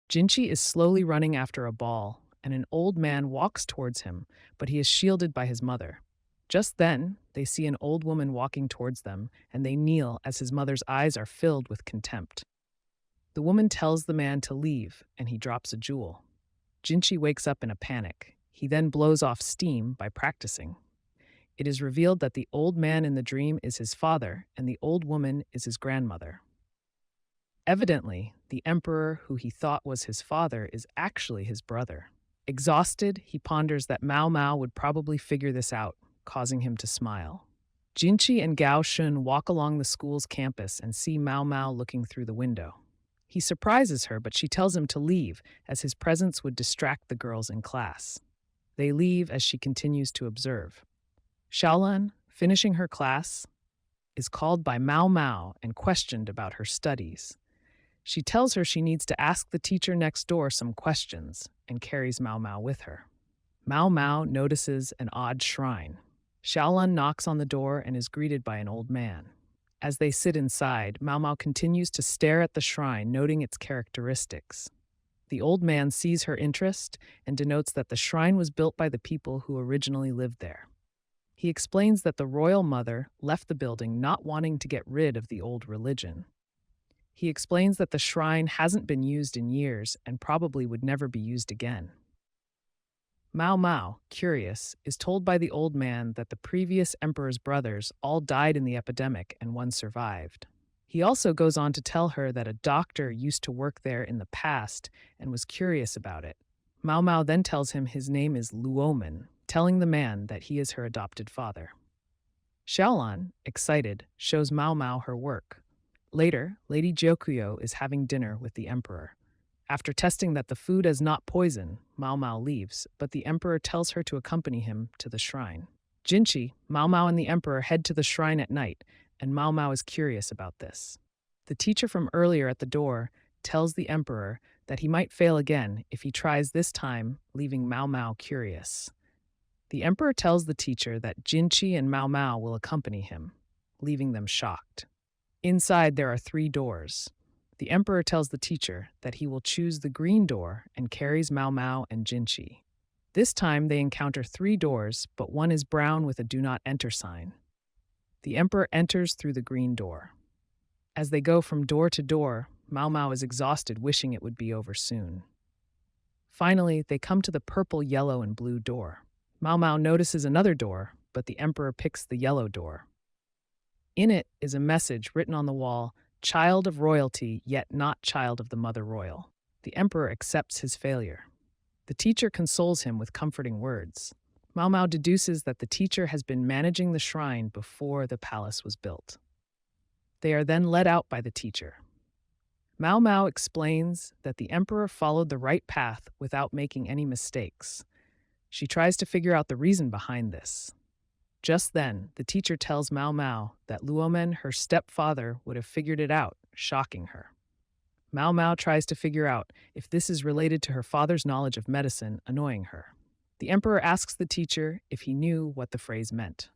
Jinchi is slowly running after a ball, and an old man walks towards him, but he is shielded by his mother. Just then, they see an old woman walking towards them, and they kneel as his mother's eyes are filled with contempt. The woman tells the man to leave, and he drops a jewel. Jinchi wakes up in a panic. He then blows off steam by practicing. It is revealed that the old man in the dream is his father, and the old woman is his grandmother. Evidently, the emperor who he thought was his father is actually his brother. Exhausted, he ponders that Maomao would probably figure this out, causing him to smile. Jinchi and Gao Shun walk along the school's campus and see Maomao looking through the window. He surprises her, but she tells him to leave, as his presence would distract the girls in class. They leave as she continues to observe. Xiaolan, finishing her class, is called by Maomao and questioned about her studies. She tells her she needs to ask the teacher next door some questions and carries Maomao with her. Maomao notices an odd shrine. Xiaolan knocks on the door and is greeted by an old man. As they sit inside, Maomao continues to stare at the shrine, noting its characteristics. The old man sees her interest and denotes that the shrine was built by the people who originally lived there. He explains that the royal mother left the building not wanting to get rid of the old religion. He explains that the shrine hasn't been used in years and probably would never be used again. Maomao, curious, is told by the old man that the previous emperor's brothers all died in the epidemic and one survived. He also goes on to tell her that a doctor used to work there in the past and was curious about it. Maomao then tells him his name is Luomen, telling the man that he is her adopted father. Xiaolan, excited, shows Maomao her work. Later, Lady Jiokuyo is having dinner with the emperor. After testing that the food is not poison, Maomao leaves, but the emperor tells her to accompany him to the shrine. Jinchi, Maomao and the emperor head to the shrine at night, and Maomao is curious about this. The teacher from earlier at the door tells the emperor that he might fail again if he tries this time, leaving Maomao curious. The emperor tells the teacher that Jinchi and Maomao will accompany him, leaving them shocked. Inside there are 3 doors. The emperor tells the teacher that he will choose the green door and carries Maomao and Jinchi. This time they encounter 3 doors, but one is brown with a do not enter sign. The emperor enters through the green door. As they go from door to door, Maomao is exhausted, wishing it would be over soon. Finally, they come to the purple, yellow, and blue door. Maomao notices another door, but the emperor picks the yellow door. In it is a message written on the wall, "Child of royalty, yet not child of the mother royal." The emperor accepts his failure. The teacher consoles him with comforting words. Maomao deduces that the teacher has been managing the shrine before the palace was built. They are then led out by the teacher. Maomao explains that the emperor followed the right path without making any mistakes. She tries to figure out the reason behind this. Just then, the teacher tells Maomao that Luomen, her stepfather, would have figured it out, shocking her. Maomao tries to figure out if this is related to her father's knowledge of medicine, annoying her. The emperor asks the teacher if he knew what the phrase meant.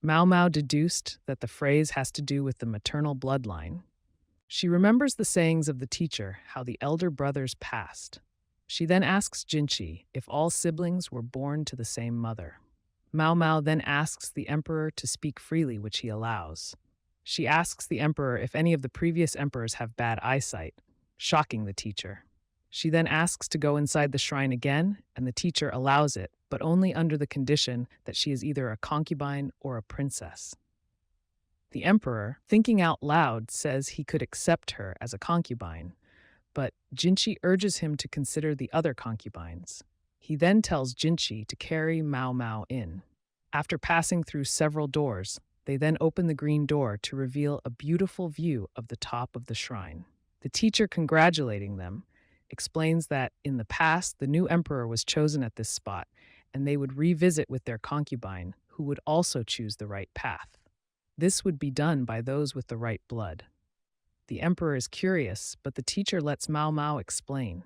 Maomao deduced that the phrase has to do with the maternal bloodline. She remembers the sayings of the teacher, how the elder brothers passed. She then asks Jinchi if all siblings were born to the same mother. Maomao then asks the emperor to speak freely, which he allows. She asks the emperor if any of the previous emperors have bad eyesight, shocking the teacher. She then asks to go inside the shrine again, and the teacher allows it, but only under the condition that she is either a concubine or a princess. The emperor, thinking out loud, says he could accept her as a concubine, but Jinchi urges him to consider the other concubines. He then tells Jinchi to carry Maomao in. After passing through several doors, they then open the green door to reveal a beautiful view of the top of the shrine. The teacher, congratulating them, explains that in the past the new emperor was chosen at this spot, and they would revisit with their concubine, who would also choose the right path. This would be done by those with the right blood. The emperor is curious, but the teacher lets Maomao explain.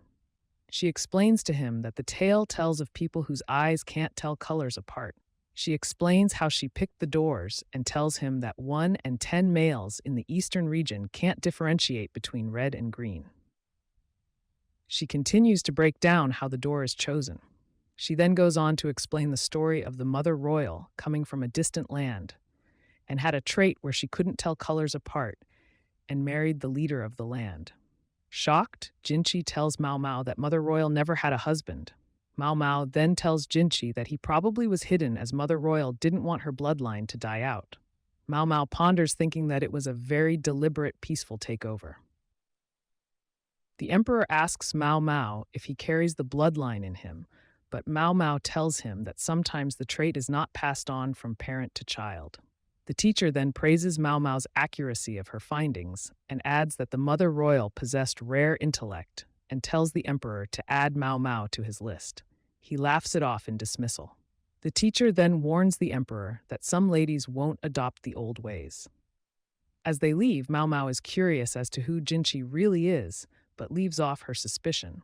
She explains to him that the tale tells of people whose eyes can't tell colors apart. She explains how she picked the doors and tells him that 1 in 10 males in the eastern region can't differentiate between red and green. She continues to break down how the door is chosen. She then goes on to explain the story of the Mother Royal coming from a distant land and had a trait where she couldn't tell colors apart and married the leader of the land. Shocked, Jinchi tells Maomao that Mother Royal never had a husband. Maomao then tells Jinchi that he probably was hidden as Mother Royal didn't want her bloodline to die out. Maomao ponders, thinking that it was a very deliberate, peaceful takeover. The emperor asks Maomao if he carries the bloodline in him, but Maomao tells him that sometimes the trait is not passed on from parent to child. The teacher then praises Maomao's accuracy of her findings and adds that the Mother Royal possessed rare intellect and tells the emperor to add Maomao to his list. He laughs it off in dismissal. The teacher then warns the emperor that some ladies won't adopt the old ways. As they leave, Maomao is curious as to who Jinchi really is, but leaves off her suspicion.